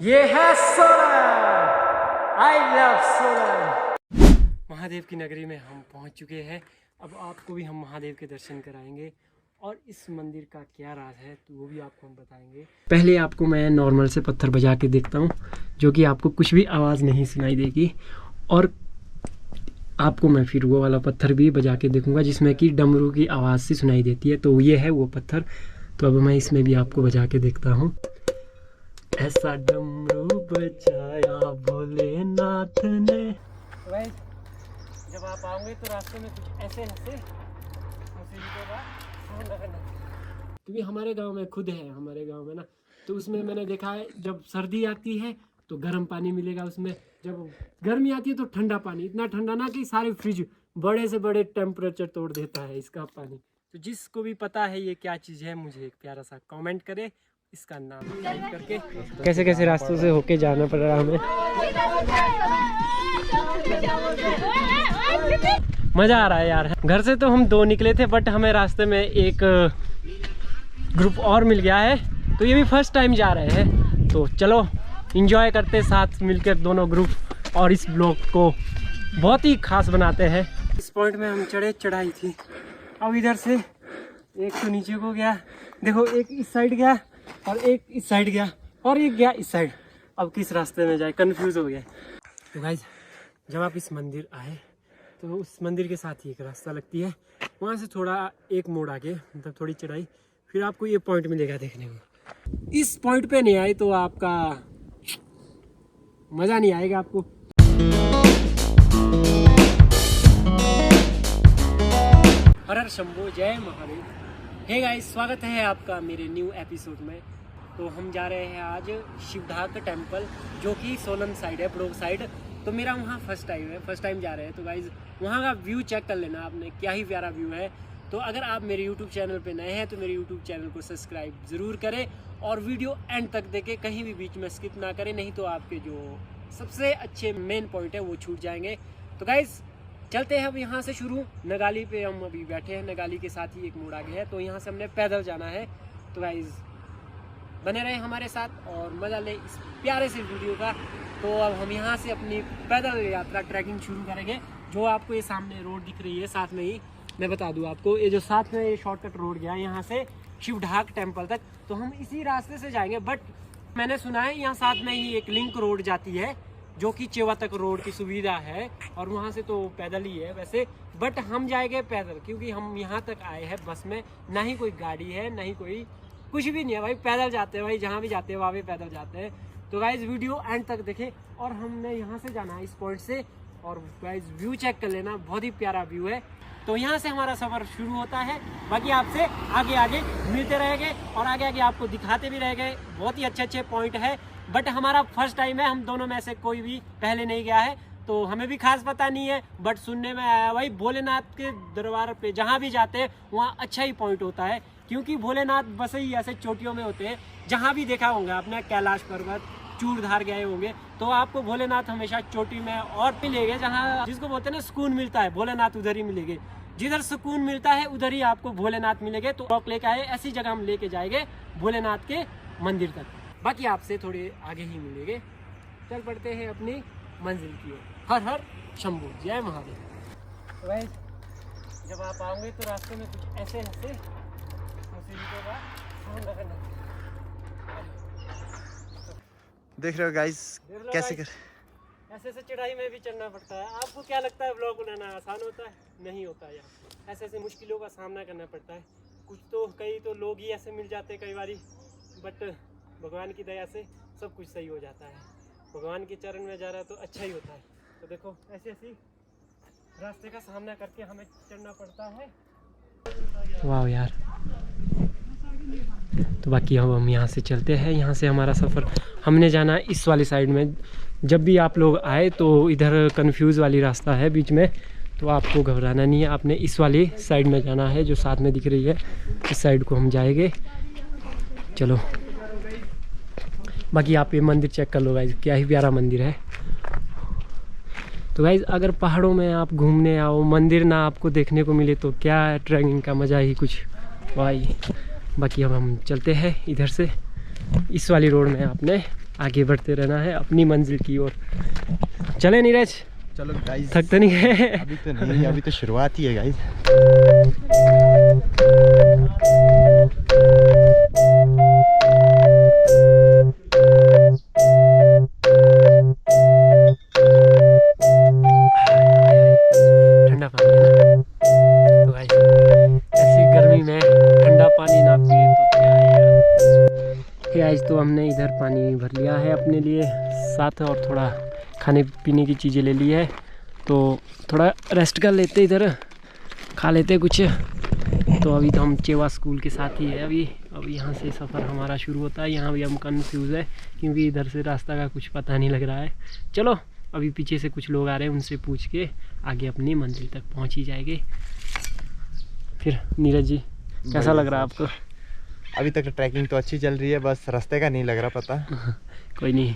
ये है Solan. I love Solan. Mahadev की नगरी में हम पहुंच चुके हैं। अब आपको भी हम महादेव के दर्शन कराएंगे और इस मंदिर का क्या राज है तो वो भी आपको हम बताएंगे। पहले आपको मैं नॉर्मल से पत्थर बजा के देखता हूँ, जो कि आपको कुछ भी आवाज़ नहीं सुनाई देगी, और आपको मैं फिर वो वाला पत्थर भी बजा के देखूंगा जिसमें कि डमरू की आवाज़ से सुनाई देती है। तो ये है वो पत्थर। तो अब मैं इसमें भी आपको बजा के देखता हूँ। ऐसा डमरू बजाया भोलेनाथ ने। भाई जब आप आओगे तो रास्ते में कुछ ऐसे हंसे क्योंकि हमारे गांव में खुद है, हमारे गांव में ना, तो उसमें मैंने देखा है जब सर्दी आती है तो गर्म पानी मिलेगा उसमें, जब गर्मी आती है तो ठंडा पानी, इतना ठंडा ना कि सारे फ्रिज बड़े से बड़े टेम्परेचर तोड़ देता है इसका पानी। तो जिसको भी पता है ये क्या चीज़ है मुझे एक प्यारा सा कमेंट करे, इसका नाम टाइप करके। कैसे कैसे रास्तों से होके जाना पड़ रहा हमें। मज़ा आ रहा है यार। घर से तो हम 2 निकले थे बट हमें रास्ते में एक ग्रुप और मिल गया है, तो ये भी फर्स्ट टाइम जा रहे हैं। तो चलो एंजॉय करते साथ मिलकर दोनों ग्रुप, और इस ब्लॉग को बहुत ही खास बनाते हैं। इस पॉइंट में हम चढ़ाई थी। अब इधर से एक तो नीचे को गया, देखो एक इस साइड गया और एक इस साइड गया और एक गया इस साइड। अब किस रास्ते में जाए, कंफ्यूज हो गया। तो गाइस जब आप इस मंदिर आए तो उस मंदिर के साथ ही एक रास्ता लगती है, वहाँ से थोड़ा एक मोड़ आगे, मतलब थोड़ी चढ़ाई, फिर आपको ये पॉइंट मिलेगा देखने को। इस पॉइंट पे नहीं आए तो आपका मज़ा नहीं आएगा आपको। हर हर शंभो, जय महादेव। हे गाइस, स्वागत है आपका मेरे न्यू एपिसोड में। तो हम जा रहे हैं आज शिवढाक टेम्पल, जो कि सोलन साइड है, ब्रोग साइड। तो मेरा वहाँ फर्स्ट टाइम जा रहे हैं। तो गाइस वहाँ का व्यू चेक कर लेना आपने, क्या ही प्यारा व्यू है। तो अगर आप मेरे यूट्यूब चैनल पे नए हैं तो मेरे यूट्यूब चैनल को सब्सक्राइब ज़रूर करें और वीडियो एंड तक देखें, कहीं भी बीच में स्किप ना करें, नहीं तो आपके जो सबसे अच्छे मेन पॉइंट है वो छूट जाएंगे। तो गाइस चलते हैं अब यहाँ से शुरू। नगाली पे हम अभी बैठे हैं, नगाली के साथ ही एक मोड़ आगे है, तो यहाँ से हमने पैदल जाना है। तो गाइस बने रहे हमारे साथ और मज़ा ले इस प्यारे से वीडियो का। तो अब हम यहाँ से अपनी पैदल यात्रा ट्रैकिंग शुरू करेंगे। जो आपको ये सामने रोड दिख रही है, साथ में ही मैं बता दूँ आपको, ये जो साथ में ये शॉर्टकट रोड गया है यहाँ से शिवढाक टेम्पल तक, तो हम इसी रास्ते से जाएंगे। बट मैंने सुना है यहाँ साथ में ही एक लिंक रोड जाती है जो कि चेवा तक रोड की सुविधा है, और वहाँ से तो पैदल ही है वैसे, बट हम जाएंगे पैदल क्योंकि हम यहाँ तक आए हैं बस में, ना ही कोई गाड़ी है ना ही कोई कुछ भी नहीं है भाई, पैदल जाते हैं भाई, जहाँ भी जाते हैं वहाँ भी पैदल जाते हैं। तो गाइज वीडियो एंड तक देखें, और हमने यहाँ से जाना है इस पॉइंट से, और गाइज व्यू चेक कर लेना, बहुत ही प्यारा व्यू है। तो यहाँ से हमारा सफ़र शुरू होता है, बाकी आपसे आगे आगे मिलते रहेंगे और आगे आगे आपको दिखाते भी रहेंगे। बहुत ही अच्छे अच्छे पॉइंट है, बट हमारा फर्स्ट टाइम है, हम दोनों में से कोई भी पहले नहीं गया है, तो हमें भी खास पता नहीं है। बट सुनने में आया भाई भोलेनाथ के दरबार पे जहाँ भी जाते हैं वहाँ अच्छा ही पॉइंट होता है, क्योंकि भोलेनाथ बस ही ऐसे चोटियों में होते हैं। जहाँ भी देखा होंगे आपने, कैलाश पर्वत, चूड़धार गए होंगे, तो आपको भोलेनाथ हमेशा चोटी में और मिलेंगे, जहाँ जिसको बोलते हैं ना सुकून मिलता है, भोलेनाथ उधर ही मिलेंगे। जिधर सुकून मिलता है उधर ही आपको भोलेनाथ मिलेंगे। तो रॉक लेके आए, ऐसी जगह हम लेके जाएंगे भोलेनाथ के मंदिर तक, बाकी आपसे थोड़े आगे ही मिलेंगे। चल पड़ते हैं अपनी मंजिल की ओर। हर हर शंभू, जय महादेव। भाई जब आप आओगे तो रास्ते में कुछ ऐसे हंसे देख रहे हो गाइस कैसे कर ऐसे चढ़ाई में भी चढ़ना पड़ता है। आपको क्या लगता है ब्लॉग बनाना आसान होता है? नहीं होता है यार, ऐसे मुश्किलों का सामना करना पड़ता है। कुछ तो कई तो लोग ही ऐसे मिल जाते हैं कई बारी, बट भगवान की दया से सब कुछ सही हो जाता है। भगवान के चरण में जा रहा है तो अच्छा ही होता है। तो देखो ऐसी रास्ते का सामना करके हमें चढ़ना पड़ता है। वाह यार। तो बाकी हम यहाँ से चलते हैं। यहाँ से हमारा सफ़र, हमने जाना इस वाली साइड में। जब भी आप लोग आए तो इधर कंफ्यूज वाली रास्ता है बीच में, तो आपको घबराना नहीं है, आपने इस वाली साइड में जाना है जो साथ में दिख रही है, इस साइड को हम जाएंगे। चलो बाकी आप ये मंदिर चेक कर लो गाइज, क्या ही प्यारा मंदिर है। तो गाइज अगर पहाड़ों में आप घूमने आओ, मंदिर ना आपको देखने को मिले तो क्या ट्रैकिंग का मज़ा ही कुछ भाई। बाकी अब हम चलते हैं इधर से, इस वाली रोड में आपने आगे बढ़ते रहना है अपनी मंजिल की ओर। चले नीरज, चलो गाइस, थक तो नहीं गए? अभी तो नहीं, अभी तो शुरुआत ही है गाइस। ठंडा पानी है ना, तो गाइस ऐसी गर्मी में ठंडा पानी ना पिए तो क्या है यार। गाइस तो हमने इधर पानी भर लिया है अपने लिए, साथ और थोड़ा खाने पीने की चीज़ें ले ली है, तो थोड़ा रेस्ट कर लेते, इधर खा लेते कुछ। तो अभी तो हम चेवा स्कूल के साथ ही है अब यहाँ से सफ़र हमारा शुरू होता है। यहाँ भी हम कंफ्यूज है क्योंकि इधर से रास्ता का कुछ पता नहीं लग रहा है। चलो अभी पीछे से कुछ लोग आ रहे हैं, उनसे पूछ के आगे अपनी मंजिल तक पहुँच ही जाएंगे। फिर नीरज जी कैसा लग रहा है आपको? अभी तक ट्रैकिंग तो अच्छी चल रही है, बस रास्ते का नहीं लग रहा पता। कोई नहीं,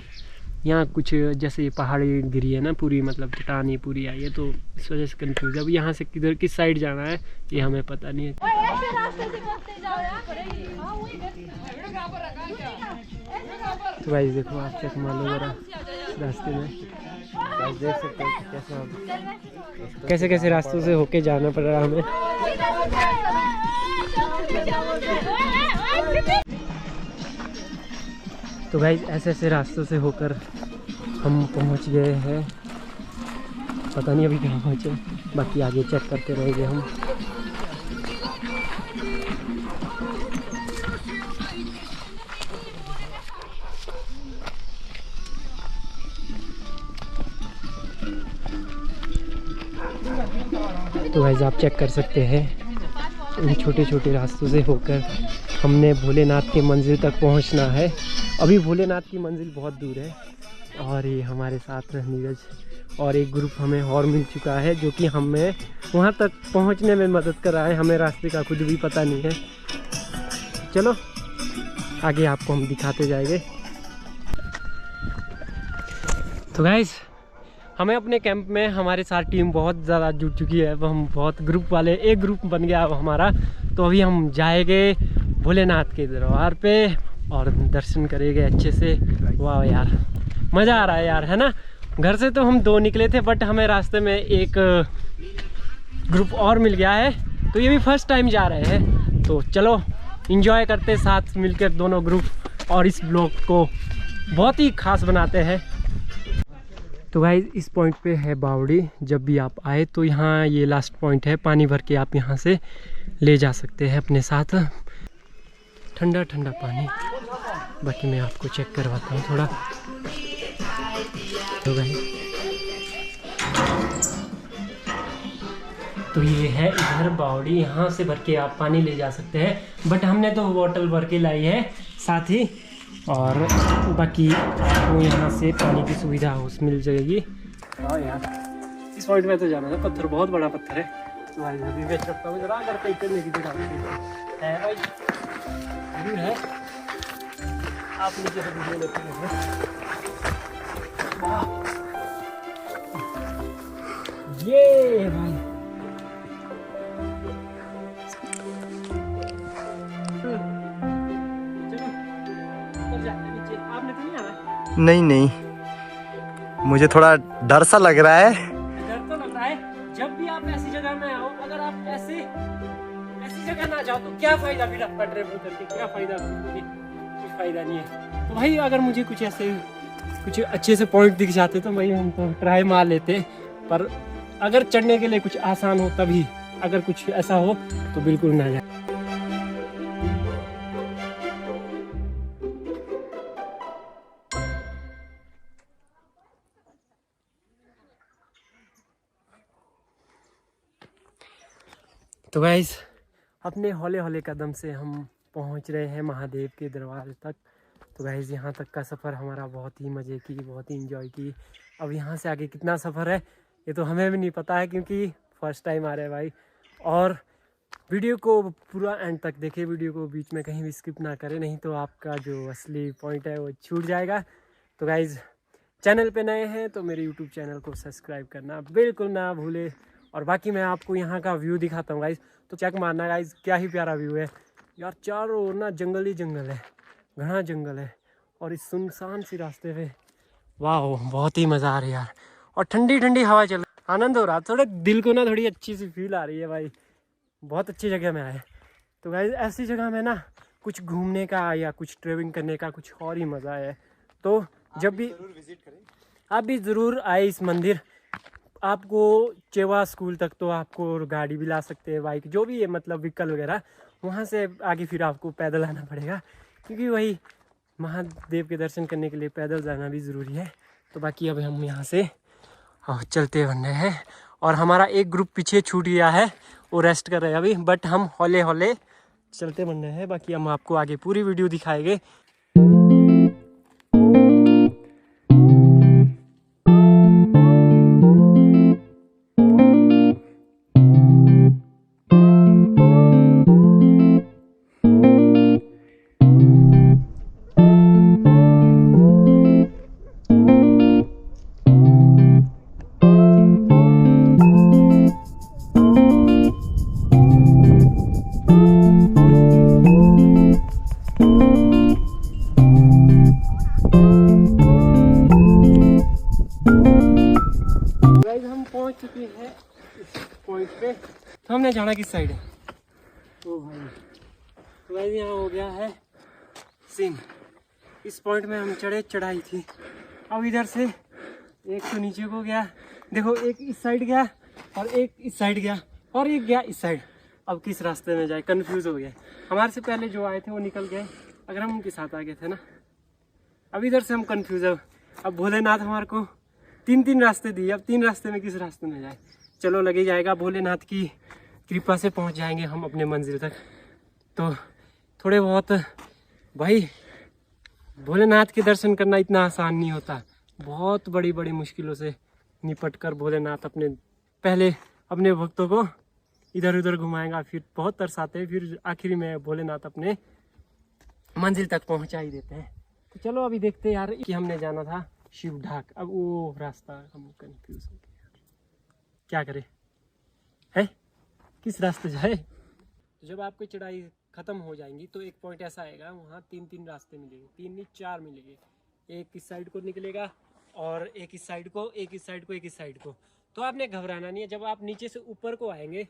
यहाँ कुछ जैसे पहाड़ी गिरी है ना पूरी, मतलब चट्टानी पूरी आई है, तो इस वजह से कंफ्यूज है। अब यहाँ से किधर किस साइड जाना है ये हमें पता नहीं है। तो भाई देखो, आप चेक मार लो जरा रास्ते में, देख सकते हो कैसे कैसे रास्तों से होके जाना पड़ रहा हमें। तो भाई ऐसे ऐसे रास्तों से होकर हम पहुंच गए हैं, पता नहीं अभी कहाँ पहुँचे, बाकी आगे चेक करते रहेंगे हम। तो भाई आप चेक कर सकते हैं, इन छोटे छोटे रास्तों से होकर हमने भोलेनाथ की मंजिल तक पहुंचना है। अभी भोलेनाथ की मंजिल बहुत दूर है और ये हमारे साथ नीरज और एक ग्रुप हमें और मिल चुका है जो कि हमें वहां तक पहुंचने में मदद कर रहा है। हमें रास्ते का खुद भी पता नहीं है। चलो आगे आपको हम दिखाते जाएंगे। तो गाइस हमें अपने कैंप में हमारे साथ टीम बहुत ज़्यादा जुड़ चुकी है। अब हम बहुत ग्रुप वाले, एक ग्रुप बन गया अब हमारा। तो अभी हम जाएंगे भोलेनाथ के दरबार पे और दर्शन करेंगे अच्छे से। वाह यार मज़ा आ रहा है यार, है ना। घर से तो हम 2 निकले थे, बट हमें रास्ते में एक ग्रुप और मिल गया है, तो ये भी फर्स्ट टाइम जा रहे हैं। तो चलो एंजॉय करते साथ मिलकर दोनों ग्रुप और इस ब्लॉग को बहुत ही खास बनाते हैं। तो भाई इस पॉइंट पे है बावड़ी। जब भी आप आए तो यहाँ ये लास्ट पॉइंट है, पानी भर के आप यहाँ से ले जा सकते हैं अपने साथ, ठंडा ठंडा पानी। बाकी मैं आपको चेक करवाता हूँ थोड़ा। तो भाई तो ये है इधर बावड़ी, यहाँ से भर के आप पानी ले जा सकते हैं, बट हमने तो बोतल भर के लाई है साथ ही, और बाकी आपको यहाँ से पानी की सुविधा उस मिल जाएगी। हाँ यार इस पॉइंट में तो जाना है, पत्थर बहुत बड़ा पत्थर है। तो भाई अभी मैं रखता हूँ जरा, अगर कहीं करने की जगह है भाई दूर है, आप नीचे से वीडियो लेते हैं। ये भाई नहीं नहीं, मुझे थोड़ा डर सा लग रहा है। डर तो लग रहा है, जब भी आप ऐसी जगह में आओ, अगर आप ऐसी जगह ना जाओ तो क्या फायदा फिर आपका ट्रैवल करके, क्या फायदा, कुछ फायदा नहीं है। तो भाई अगर मुझे कुछ ऐसे कुछ अच्छे से पॉइंट दिख जाते तो भाई हम तो ट्राई मार लेते, पर अगर चढ़ने के लिए कुछ आसान हो तभी, अगर कुछ ऐसा हो तो बिल्कुल ना जाए। तो गाइस अपने हौले हौले कदम से हम पहुंच रहे हैं महादेव के दरबार तक। तो गाइस यहाँ तक का सफ़र हमारा बहुत ही मज़े की, बहुत ही इंजॉय की। अब यहाँ से आगे कितना सफ़र है ये तो हमें भी नहीं पता है, क्योंकि फर्स्ट टाइम आ रहे हैं भाई। और वीडियो को पूरा एंड तक देखें, वीडियो को बीच में कहीं भी स्किप ना करें, नहीं तो आपका जो असली पॉइंट है वो छूट जाएगा। तो गाइस चैनल पे नए हैं तो मेरे यूट्यूब चैनल को सब्सक्राइब करना बिल्कुल ना भूले। और बाकी मैं आपको यहाँ का व्यू दिखाता हूँ गाइस, तो चेक मारना गाइस, क्या ही प्यारा व्यू है यार। चारों ओर ना जंगल ही जंगल है, घना जंगल है, और इस सुनसान सी रास्ते पे वाह बहुत ही मज़ा आ रही है यार। और ठंडी ठंडी हवा चल रही, आनंद हो रहा, थोड़े दिल को ना थोड़ी अच्छी सी फील आ रही है भाई। बहुत अच्छी जगह में आए। तो गाइस ऐसी जगह में ना कुछ घूमने का या कुछ ट्रैवलिंग करने का कुछ और ही मज़ा है। तो जब भी विजिट करें, आप भी ज़रूर आए इस मंदिर। आपको चेवा स्कूल तक तो आपको गाड़ी भी ला सकते हैं, बाइक जो भी है मतलब व्हीकल वगैरह। वहाँ से आगे फिर आपको पैदल आना पड़ेगा, क्योंकि वही महादेव के दर्शन करने के लिए पैदल जाना भी ज़रूरी है। तो बाकी अब हम यहाँ से चलते बन रहे हैं। और हमारा एक ग्रुप पीछे छूट गया है, वो रेस्ट कर रहे हैं अभी, बट हम हौले हौले चलते बन रहे हैं। बाकी हम आपको आगे पूरी वीडियो दिखाएंगे। हम पहुंच चुके हैं इस पॉइंट पे। तो हमने जाना किस साइड है? ओ भाई, तो भाई यहाँ हो गया है सीन। इस पॉइंट में हम चढ़ाई थी। अब इधर से एक तो नीचे को गया, देखो एक इस साइड गया और एक इस साइड गया और एक गया इस साइड। अब किस रास्ते में जाए, कंफ्यूज हो गया। हमारे से पहले जो आए थे वो निकल गए, अगर हम उनके साथ आ गए थे ना। अब इधर से हम कंफ्यूज है। अब भोलेनाथ हमारे को तीन रास्ते दिए, अब 3 रास्ते में किस रास्ते में जाए। चलो लगे जाएगा, भोलेनाथ की कृपा से पहुंच जाएंगे हम अपने मंजिल तक। तो थोड़े बहुत भाई, भोलेनाथ के दर्शन करना इतना आसान नहीं होता। बहुत बड़ी बड़ी मुश्किलों से निपट कर भोलेनाथ पहले अपने भक्तों को इधर उधर घुमाएगा, फिर बहुत तरसाते हैं, फिर आखिरी में भोलेनाथ अपने मंजिल तक पहुंचा ही देते हैं। तो चलो अभी देखते हैं यार कि हमने जाना था शिव ढाक। अब वो रास्ता हम कंफ्यूज हो गए, क्या करें है, किस रास्ते जाए। तो जब आपकी चढ़ाई खत्म हो जाएंगी तो एक पॉइंट ऐसा आएगा, वहाँ 3 रास्ते मिलेंगे, 3 नहीं 4 मिलेंगे। एक इस साइड को निकलेगा और एक इस साइड को, एक इस साइड को, एक इस साइड को। तो आपने घबराना नहीं है। जब आप नीचे से ऊपर को आएंगे,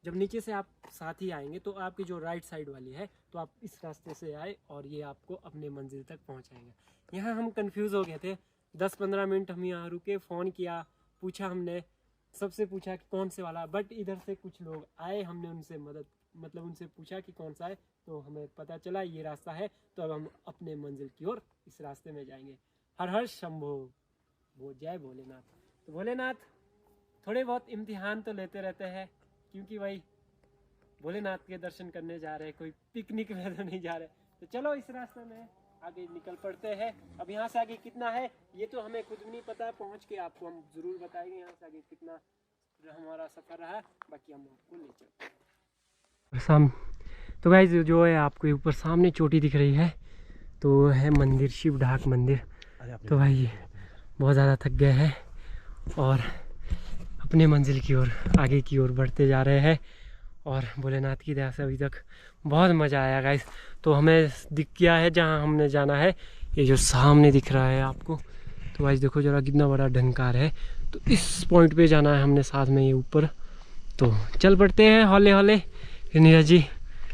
जब नीचे से आप साथ ही आएंगे तो आपकी जो राइट साइड वाली है, तो आप इस रास्ते से आए और ये आपको अपने मंजिल तक पहुंचाएगा। यहाँ हम कंफ्यूज हो गए थे। 10-15 मिनट हम यहाँ रुके, फ़ोन किया, पूछा, हमने सबसे पूछा कि कौन से वाला। बट इधर से कुछ लोग आए, हमने उनसे मतलब उनसे पूछा कि कौन सा है, तो हमें पता चला ये रास्ता है। तो अब हम अपने मंजिल की ओर इस रास्ते में जाएंगे। हर हर शंभो, वो जय भोलेनाथ। तो भोलेनाथ थोड़े बहुत इम्तिहान तो लेते रहते हैं, क्योंकि भाई भोलेनाथ के दर्शन करने जा रहे हैं, कोई पिकनिक में तो नहीं जा रहे। तो चलो इस रास्ते में आगे निकल पड़ते हैं। अब यहाँ से आगे कितना है ये तो हमें खुद भी नहीं पता, पहुँच के आपको हम ज़रूर बताएंगे यहाँ से आगे कितना हमारा सफ़र रहा। बाकी हम आपको ले चलते हैं। तो गाइस जो है आपको ऊपर सामने चोटी दिख रही है, तो है मंदिर, शिव ढाक मंदिर। तो भाई बहुत ज़्यादा थक गए हैं और अपने मंजिल की ओर, आगे की ओर बढ़ते जा रहे हैं। और भोलेनाथ की दया से अभी तक बहुत मज़ा आया गाइस। तो हमें दिख गया है जहाँ हमने जाना है, ये जो सामने दिख रहा है आपको। तो गाइस देखो जरा कितना बड़ा ढंकार है। तो इस पॉइंट पे जाना है हमने साथ में, ये ऊपर। तो चल पड़ते हैं हौले हौले। नीरज जी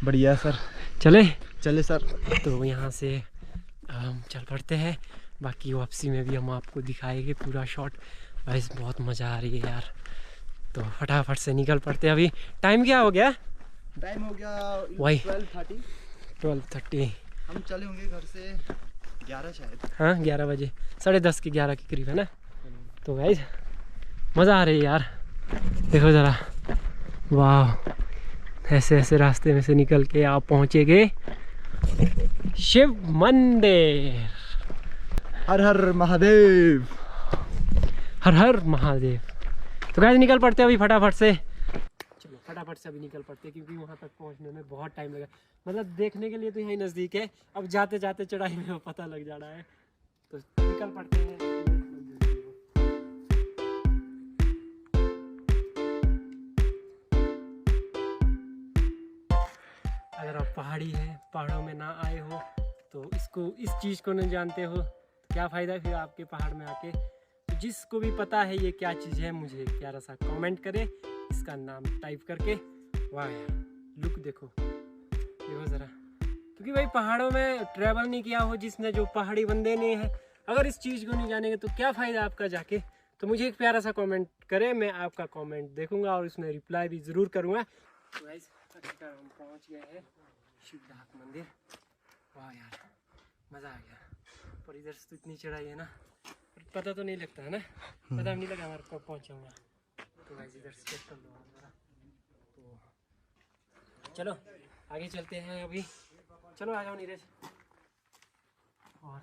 बढ़िया सर, चले सर। तो यहाँ से हम चल पड़ते हैं। बाकी वापसी में भी हम आपको दिखाएंगे पूरा शॉट। गाइस बहुत मज़ा आ रही है यार। तो फटाफट से निकल पड़ते हैं। अभी टाइम क्या हो गया? टाइम हो गया वही 12:30। हम चले होंगे घर से 11 शायद। हाँ 11 बजे, 10:30 के 11 के करीब है ना। तो गाइस मज़ा आ रही है यार। देखो ज़रा, वाह, ऐसे ऐसे रास्ते में से निकल के आप पहुँचेंगे शिव मंदिर। हर हर महादेव, हर हर महादेव। तो गाइस निकल पड़ते हैं अभी फटाफट से। चलो फटाफट से अभी निकल पड़ते हैं, क्योंकि वहाँ तक पहुँचने में बहुत टाइम लगा। मतलब देखने के लिए तो यहीं नज़दीक है, अब जाते जाते चढ़ाई में पता लग जा रहा है। तो निकल पड़ते हैं। अगर आप पहाड़ों में ना आए हो तो इसको इस चीज़ को नहीं जानते हो तो क्या फ़ायदा फिर आपके पहाड़ में आके। तो जिसको भी पता है ये क्या चीज़ है मुझे एक प्यारा सा कमेंट करे, इसका नाम टाइप करके। वाह यार लुक देखो ज़रा, क्योंकि भाई पहाड़ों में ट्रैवल नहीं किया हो जिसने, जो पहाड़ी बंदे नहीं है, अगर इस चीज़ को नहीं जानेंगे तो क्या फ़ायदा आपका जाके। तो मुझे एक प्यारा सा कमेंट करे, मैं आपका कमेंट देखूंगा और उसमें रिप्लाई भी ज़रूर करूंगा। तो गाइस हम पहुंच गए हैं शिवढाक मंदिर। वाह यार मज़ा आ गया। पर इधर से तो इतनी चढ़ाई है ना, पता तो नहीं लगता है ना, पता नहीं लगा हमारे कब पहुँचाऊँगा। तो गाइस इधर से चेक कर लो हमारा। तो चलो आगे चलते हैं अभी, चलो आ जाओ नीरज। और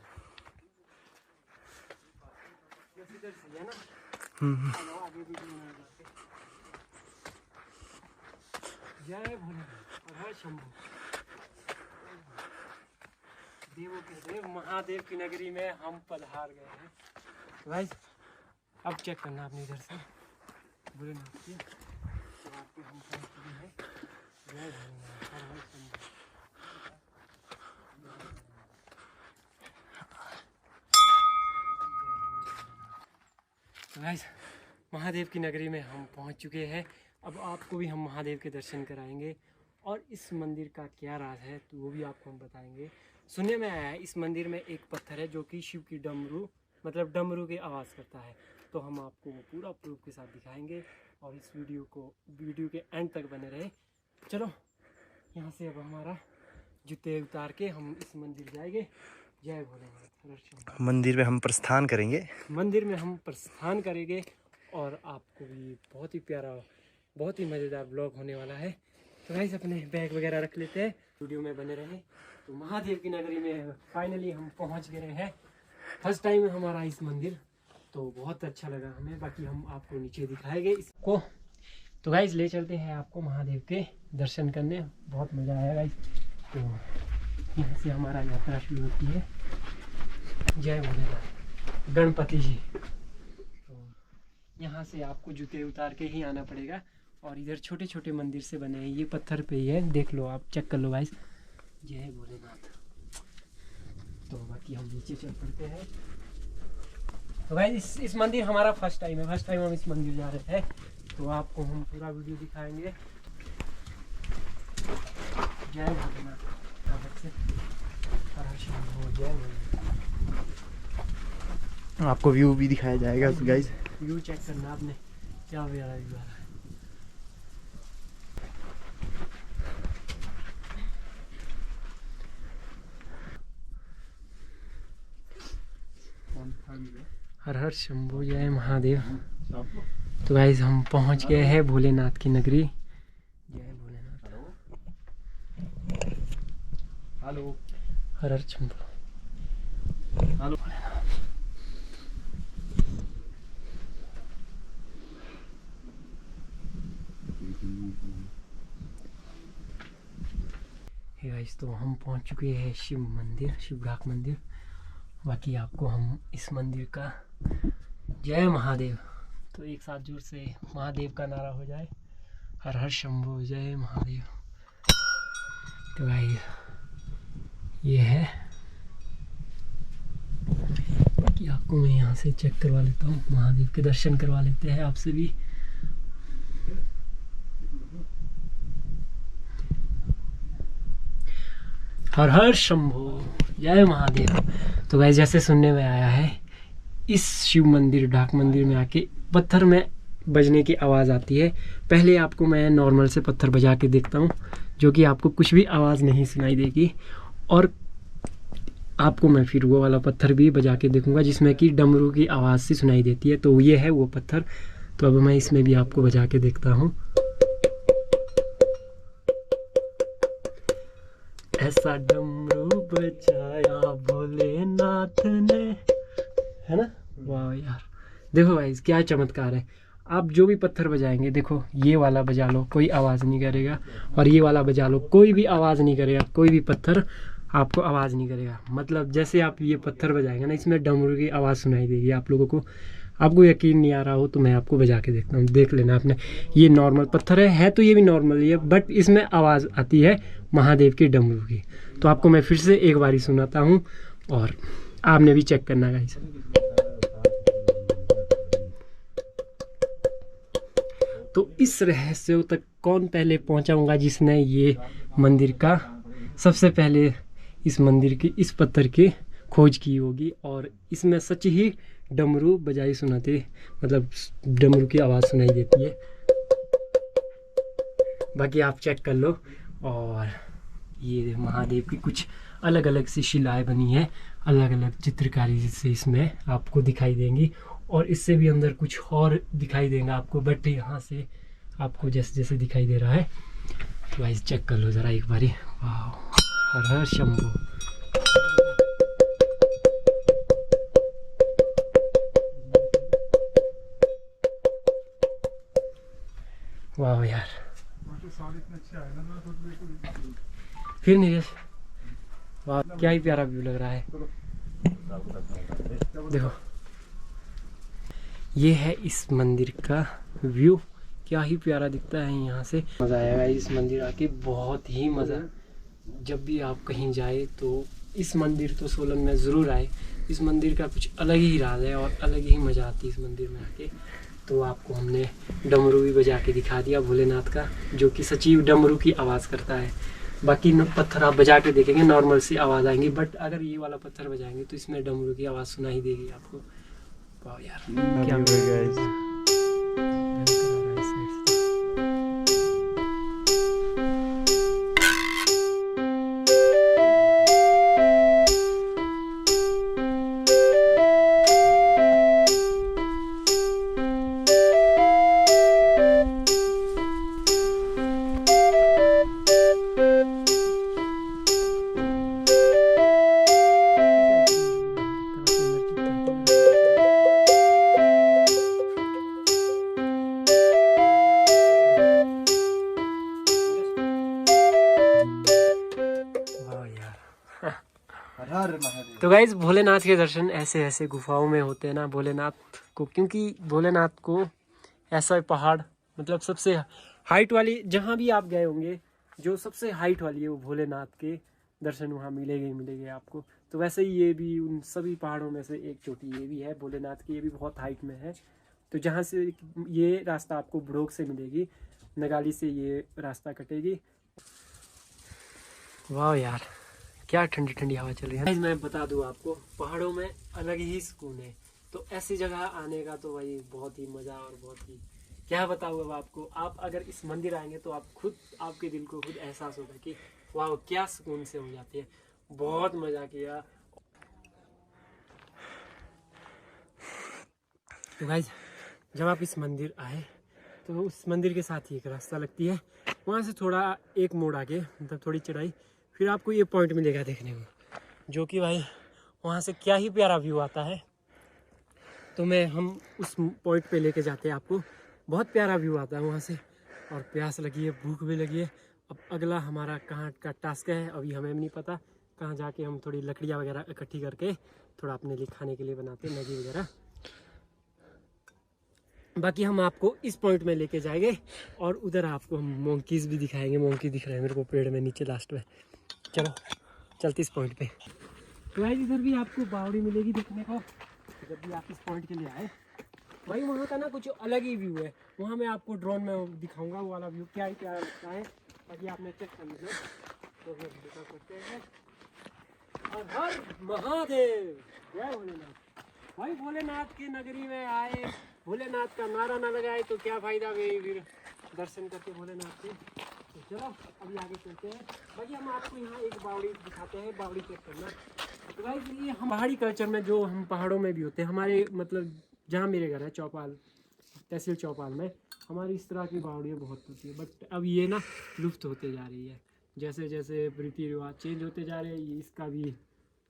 इधर से है ना आगे भी जय भोलेनाथ और हर शंभू। देवों के देव महादेव की नगरी में हम पधार गए हैं। तो भाई अब चेक करना अपनी इधर से भोलेनाथ की, तो आपके हम पहुंच चुके हैं। जय भोलेनाथ हर हर शंभू। तो गाइस महादेव की नगरी में हम पहुंच चुके हैं। अब आपको भी हम महादेव के दर्शन कराएंगे और इस मंदिर का क्या राज है तो वो भी आपको हम बताएंगे। सुनने में आया है इस मंदिर में एक पत्थर है जो कि शिव की डमरू मतलब डमरू की आवाज़ करता है। तो हम आपको वो पूरा प्रूफ के साथ दिखाएंगे और इस वीडियो के एंड तक बने रहे। चलो यहाँ से अब हमारा जूते उतार के हम इस मंदिर जाएंगे। जय भोलेनाथ। मंदिर में हम प्रस्थान करेंगे। मंदिर में हम प्रस्थान करेंगे और आपको भी बहुत ही प्यारा बहुत ही मज़ेदार ब्लॉग होने वाला है। तो गाइस अपने बैग वगैरह रख लेते हैं, वीडियो में बने रहे। तो महादेव की नगरी में फाइनली हम पहुंच गए हैं। फर्स्ट टाइम है हमारा इस मंदिर, तो बहुत अच्छा लगा हमें। बाकी हम आपको नीचे दिखाएंगे इसको। तो गाइस ले चलते हैं आपको महादेव के दर्शन करने, बहुत मज़ा आया गाइस। तो यहाँ से हमारा यात्रा शुरू होती है। जय भोलेनाथ गणपति जी। तो यहाँ से आपको जूते उतार के ही आना पड़ेगा और इधर छोटे छोटे मंदिर से बने हैं, ये पत्थर पे ही है, देख लो आप, चेक कर लो गाइस। जय भोलेनाथ। तो बाकी हम नीचे चल पड़ते हैं। तो गाइस इस मंदिर हमारा फर्स्ट टाइम है, फर्स्ट टाइम हम इस मंदिर जा रहे हैं। तो आपको हम पूरा वीडियो दिखाएंगे। जय भोलेनाथ। आपको व्यू भी दिखाया जाएगा गाइस। व्यू चेक करना आपने, क्या प्यारा व्यू आ रहा है। हर हर शंभू जय महादेव। तो गाइस हम पहुंच गए हैं भोलेनाथ की नगरी। जय भोलेनाथ। हेलो हर हर शंभू। हेलो गाइस तो हम पहुंच चुके हैं शिव मंदिर, शिवढाक मंदिर। बाकी आपको हम इस मंदिर का जय महादेव, तो एक साथ जोर से महादेव का नारा हो जाए, हर हर शंभू जय महादेव। तो भाई ये है, बाकी आपको मैं यहाँ से चेक करवा लेता हूँ, महादेव के दर्शन करवा लेते हैं आपसे भी। हर हर शंभू जय महादेव। तो गाइस जैसे सुनने में आया है इस शिव मंदिर ढाक मंदिर में आके पत्थर में बजने की आवाज़ आती है। पहले आपको मैं नॉर्मल से पत्थर बजा के देखता हूँ जो कि आपको कुछ भी आवाज़ नहीं सुनाई देगी, और आपको मैं फिर वो वाला पत्थर भी बजा के देखूँगा जिसमें कि डमरू की आवाज़ से सुनाई देती है। तो ये है वो पत्थर। तो अब मैं इसमें भी आपको बजा के देखता हूँ। ऐसा डमरू बजाया भोलेनाथ ने, है ना। वाह यार देखो भाई क्या चमत्कार है। आप जो भी पत्थर बजाएंगे, देखो ये वाला बजा लो कोई आवाज़ नहीं करेगा, और ये वाला बजा लो कोई भी आवाज़ नहीं करेगा, कोई भी पत्थर आपको आवाज़ नहीं करेगा। मतलब जैसे आप ये पत्थर बजाएंगे ना, इसमें डमरू की आवाज़ सुनाई देगी आप लोगों को। आपको यकीन नहीं आ रहा हो तो मैं आपको बजा के देखता हूँ, देख लेना आपने। ये नॉर्मल पत्थर है तो ये भी नॉर्मल ही है, बट इसमें आवाज़ आती है महादेव के डमरू की। तो आपको मैं फिर से एक बारी सुनाता हूँ और आपने भी चेक करना गाइस। तो इस रहस्य तक कौन पहले पहुंचाऊंगा, जिसने ये मंदिर का सबसे पहले इस मंदिर की इस पत्थर की खोज की होगी और इसमें सच ही डमरू बजाई सुनाते, मतलब डमरू की आवाज़ सुनाई देती है। बाकी आप चेक कर लो। और ये महादेव की कुछ अलग अलग सी शिलाएं बनी है, अलग अलग चित्रकारी से इसमें आपको दिखाई देंगी और इससे भी अंदर कुछ और दिखाई देगा आपको, बट यहाँ से आपको जैसे जैसे दिखाई दे रहा है। तो गाइस चेक कर लो ज़रा एक बारी। वाह, हर हर शंभू। वाह यार, फिर नीरज, वाह क्या ही प्यारा व्यू लग रहा है। देखो ये है इस मंदिर का व्यू, क्या ही प्यारा दिखता है यहाँ से। मज़ा आएगा इस मंदिर आके, बहुत ही मज़ा। जब भी आप कहीं जाए तो इस मंदिर तो सोलन में ज़रूर आए। इस मंदिर का कुछ अलग ही राज है और अलग ही मज़ा आती है इस मंदिर में आके। तो आपको हमने डमरू भी बजा के दिखा दिया भोलेनाथ का, जो कि सचिव डमरू की आवाज़ करता है। बाकी पत्थर आप बजा के देखेंगे नॉर्मल सी आवाज़ आएंगी, बट अगर ये वाला पत्थर बजाएंगे तो इसमें डमरू की आवाज़ सुना ही देगी आपको। वाह यार क्या तो गाइज भोलेनाथ के दर्शन ऐसे ऐसे गुफाओं में होते हैं ना भोलेनाथ को, क्योंकि भोलेनाथ को ऐसा पहाड़, मतलब सबसे हाइट वाली, जहाँ भी आप गए होंगे जो सबसे हाइट वाली है वो भोलेनाथ के दर्शन वहाँ मिलेंगे ही मिलेंगे आपको। तो वैसे ही ये भी उन सभी पहाड़ों में से एक चोटी ये भी है भोलेनाथ की, ये भी बहुत हाइट में है। तो जहाँ से ये रास्ता आपको ब्रोक से मिलेगी, नगाली से ये रास्ता कटेगी। वाह यार क्या ठंडी ठंडी हवा चल रही है। मैं बता दूं आपको, पहाड़ों में अलग ही सुकून है। तो ऐसी जगह आने का तो भाई बहुत ही मज़ा और बहुत ही क्या बताऊँ अब आपको। आप अगर इस मंदिर आएंगे तो आप खुद, आपके दिल को खुद एहसास होगा कि वाह क्या सुकून से हो जाती है। बहुत मज़ा किया। तो गाइस जब आप इस मंदिर आए तो उस मंदिर के साथ ही एक रास्ता लगती है, वहाँ से थोड़ा एक मोड़ आगे, मतलब थोड़ी चढ़ाई, फिर आपको ये पॉइंट मिलेगा देखने को, जो कि भाई वहाँ से क्या ही प्यारा व्यू आता है। तो हम उस पॉइंट पे लेके जाते हैं आपको, बहुत प्यारा व्यू आता है वहाँ से। और प्यास लगी है, भूख भी लगी है। अब अगला हमारा कहाँ का टास्क है अभी हमें भी नहीं पता। कहाँ जाके हम थोड़ी लकड़ियाँ वगैरह इकट्ठी करके थोड़ा अपने लिए खाने के लिए बनाते हैं, मैगी वगैरह। बाकी हम आपको इस पॉइंट में लेके जाएंगे और उधर आपको हम मोंकीज भी दिखाएंगे। मोंकी दिख रहे हैं मेरे को पेड़ में नीचे लास्ट में। चलो चलते इस पॉइंट पे। तो गाइस इधर भी आपको बावड़ी मिलेगी देखने को जब भी आप इस पॉइंट के लिए आए। भाई वहाँ का ना कुछ अलग ही व्यू है, वहाँ मैं आपको ड्रोन में दिखाऊंगा वो वाला व्यू क्या ही प्यारा लगता है। बाकी आपने चेक कर लीजिए तो हम दिखा सकते हैं। हर हर महादेव, जय भोलेनाथ। भाई भोलेनाथ की नगरी में आए, भोलेनाथ का नारा ना लगाए तो क्या फायदा भाई, फिर दर्शन करके भोलेनाथ के। तो चलो अभी आगे चलते हैं। बाकी हम आपको यहाँ एक बावड़ी दिखाते हैं, बावड़ी चेक करना। तो भाई ये हम पहाड़ी कल्चर में जो हम पहाड़ों में भी होते हैं, हमारे मतलब जहाँ मेरे घर है चौपाल, तहसील चौपाल में, हमारी इस तरह की बावड़ियाँ बहुत होती है। बट अब ये ना लुप्त होते जा रही है, जैसे जैसे रीति रिवाज चेंज होते जा रहे हैं, ये इसका भी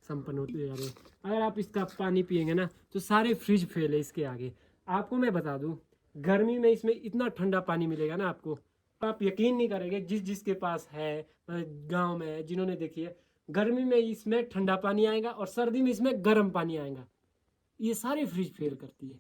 संपन्न होते जा रहे हैं। अगर आप इसका पानी पियेंगे ना तो सारे फ्रिज फेल है इसके आगे। आपको मैं बता दूं, गर्मी में इसमें इतना ठंडा पानी मिलेगा ना आपको, आप यकीन नहीं करेंगे। जिसके पास है गांव में है, जिन्होंने देखी है, गर्मी में इसमें ठंडा पानी आएगा और सर्दी में इसमें गर्म पानी आएगा। ये सारे फ्रिज फेल करती है।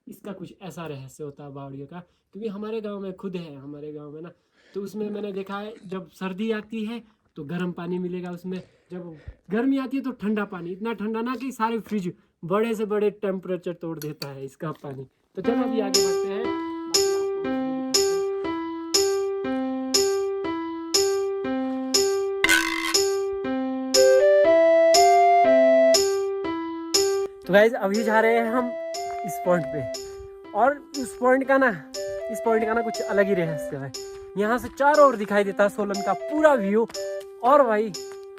इसका कुछ ऐसा रहस्य होता है बावड़ियों का, क्योंकि हमारे गांव में खुद है, हमारे गांव में ना, तो उसमें मैंने देखा है जब सर्दी आती है तो गर्म पानी मिलेगा उसमें, जब गर्मी आती है तो ठंडा पानी, इतना ठंडा ना कि सारे फ्रिज बड़े से बड़े टेम्परेचर तोड़ देता है इसका पानी। तो चलो अभी आगे बढ़ते हैं। तो गाइज अभी जा रहे हैं हम इस पॉइंट पे, और इस पॉइंट का ना कुछ अलग ही रहस्य है। यहाँ से चारों ओर दिखाई देता है सोलन का पूरा व्यू, और भाई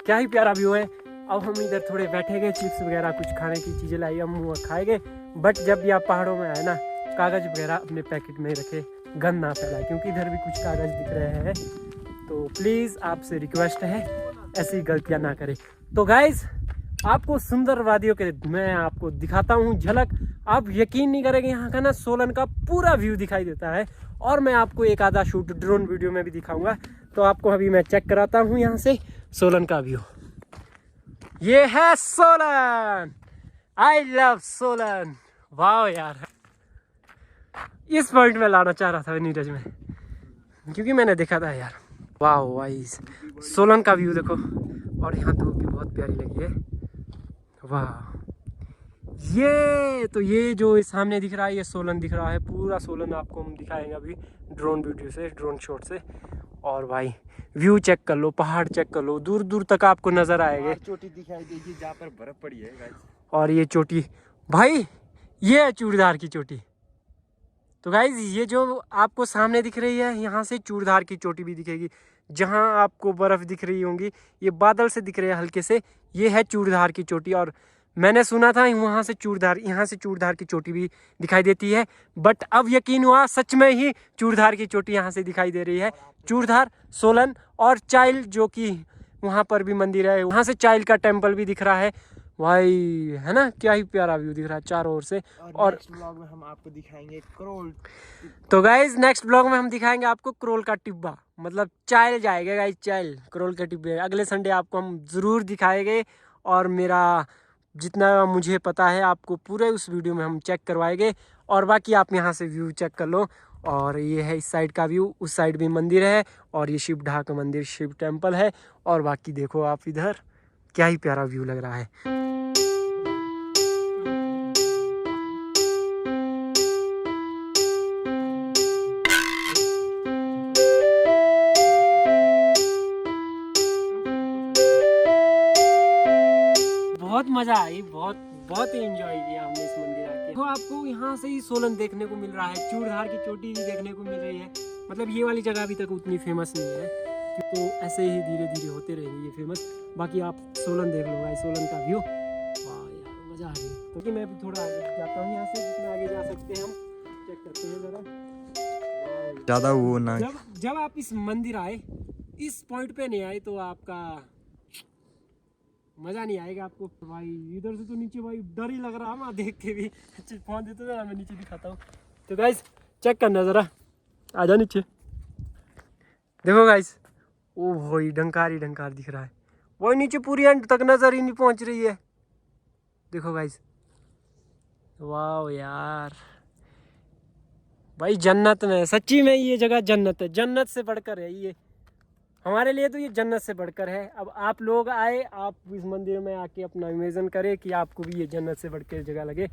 क्या ही प्यारा व्यू है। अब हम इधर थोड़े बैठेंगे, चिप्स वगैरह कुछ खाने की चीज़ें लाई हम वो खाएंगे, बट जब भी आप पहाड़ों में आए ना कागज़ वगैरह अपने पैकेट में रखे, गंद ना फैलाए, क्योंकि इधर भी कुछ कागज़ दिख रहे हैं। तो प्लीज़ आपसे रिक्वेस्ट है ऐसी गलतियाँ ना करें। तो गाइज आपको सुंदर वादियों के मैं आपको दिखाता हूँ झलक। आप यकीन नहीं करेंगे, यहाँ का ना सोलन का पूरा व्यू दिखाई देता है, और मैं आपको एक आधा शूट ड्रोन वीडियो में भी दिखाऊंगा। तो आपको अभी मैं चेक कराता हूँ यहाँ से सोलन का व्यू। ये है सोलन, आई लव सोलन। वाह यार, इस पॉइंट में लाना चाह रहा था नीरज में, क्योंकि मैंने देखा था यार। वाह भाई सोलन का व्यू देखो, और यहाँ धूप भी बहुत प्यारी लगी है। वाह, ये जो सामने दिख रहा है ये सोलन दिख रहा है, पूरा सोलन आपको हम दिखाएंगे अभी ड्रोन वीडियो से, ड्रोन शॉट से। और भाई व्यू चेक कर लो, पहाड़ चेक कर लो, दूर दूर तक आपको नजर आएंगे। चोटी दिखाई देगी जहाँ पर बर्फ पड़ी है गाइस। और ये चोटी भाई, ये है चूड़धार की चोटी। तो गाइज ये जो आपको सामने दिख रही है, यहाँ से चूड़धार की चोटी भी दिखेगी। जहाँ आपको बर्फ दिख रही होंगी, ये बादल से दिख रहे हैं हल्के से, ये है चूड़धार की चोटी। और मैंने सुना था यहाँ से चूड़धार की चोटी भी दिखाई देती है, बट अब यकीन हुआ सच में ही चूड़धार की चोटी यहाँ से दिखाई दे रही है। चूड़धार, सोलन और चाइल, जो कि वहाँ पर भी मंदिर है, वहाँ से चाइल का टेम्पल भी दिख रहा है भाई, है ना। क्या ही प्यारा व्यू दिख रहा है चारों ओर से। और नेक्स्ट ब्लॉग में हम आपको दिखाएंगे क्रोल। तो गाइज नेक्स्ट ब्लॉग में हम दिखाएंगे आपको क्रोल का टिब्बा, मतलब चाइल जाएगा गाइज, चाइल क्रोल के टिब्बे अगले संडे आपको हम ज़रूर दिखाएंगे। और मेरा जितना मुझे पता है आपको पूरे उस वीडियो में हम चेक करवाएंगे। और बाकी आप यहाँ से व्यू चेक कर लो। और ये है इस साइड का व्यू, उस साइड भी मंदिर है, और ये शिव ढाक मंदिर, शिव टेम्पल है। और बाकी देखो आप इधर, क्या ही प्यारा व्यू लग रहा है। बहुत मजा आई, बहुत ही एंजॉय किया हमने इस मंदिर आके। तो आपको यहाँ से ही सोलन देखने को मिल रहा है, चूड़धार की चोटी भी देखने को मिल रही है। मतलब ये वाली जगह अभी तक उतनी फेमस नहीं है, तो ऐसे ही धीरे धीरे होते रहेंगे ये फेमस। बाकी आप सोलन देख लो भाई, सोलन का व्यू, वाह यार मजा आ गई। तो मैं भी थोड़ा आगे जाता हूँ यहाँ से, जितना आगे जा सकते हैं हम चेक करते हैं जरा। ज्यादा वो ना, जब आप इस मंदिर आए, इस पॉइंट पे नहीं आए तो आपका मजा नहीं आएगा आपको भाई। इधर से तो नीचे भाई डर ही लग रहा है वहाँ देख के भी। फोन देते जरा, मैं नीचे दिखाता हूँ। तो गाइस चेक करना जरा, आजा नीचे देखो गाइस। ओ भाई डंकार दिख रहा है, वही नीचे पूरी एंड तक नजर ही नहीं पहुँच रही है। देखो गाइस, वाह यार भाई, जन्नत में, सच्ची में ये जगह जन्नत है, जन्नत से बढ़कर है ये हमारे लिए, तो ये जन्नत से बढ़कर है। अब आप लोग आए, आप इस मंदिर में आके अपना इमेजिन करें कि आपको भी ये जन्नत से बढ़कर जगह लगे।